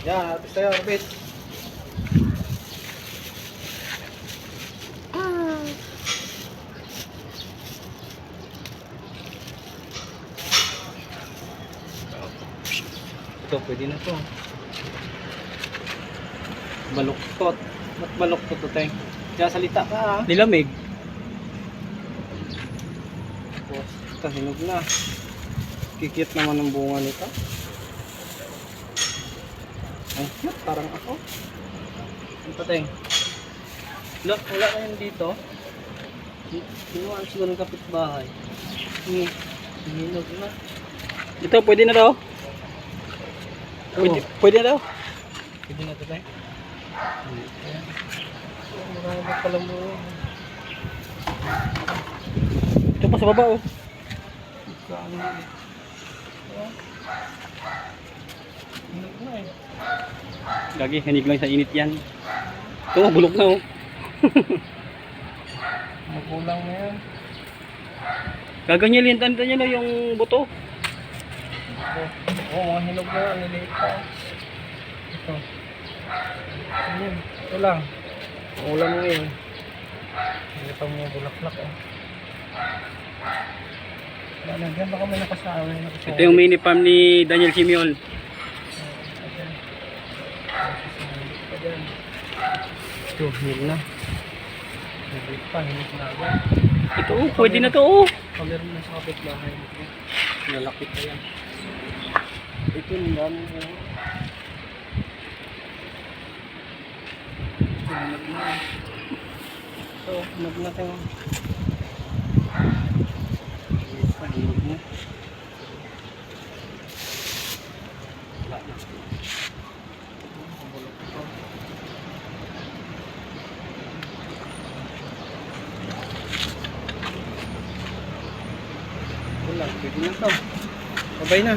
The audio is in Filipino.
Yan, harvest tayo, harvest. Ito, pwede na to. Baluktot. Ba't baluktot to, Teng? Kaya salita ka, ha? Nilamig. Tapos, ito, hinog na. Kikit naman ng bunga nito. Ay, cute, parang ako. Ito, Teng. Look, wala kayong dito. Kinuhaan siguro ng kapitbahay. Hinog na. Ito, pwede na daw. Pwede na daw. Pwede na ito, Teng. Marami na pala mo. Ito pa sa baba, oh. Kaano na eh. Hinog na eh. Lagi, hinig lang sa init yan. Ito, bulok na, oh. Magulang na yan. Gaganyan, tanda niya na yung buto. Oo, mga hinog na yan. Niliit pa. Ito. Ayan. Ito lang. Ulam ngayon. Hindi pa mga bulaklak eh. Wala na. Diyan baka may nakasawa. Ito yung mini farm ni Daniel Simeon. Ito, hinog na. Niliit pa. Hinog na agad. Ito, oh, pwede na to, oh. Meron na sa kapitbahay. Lalapit na yan. Ito, ang dami na yan. Hinog na. Ito, hinog na tayo. Hinog na. Wala na. Wala, pwede na to. Babay na.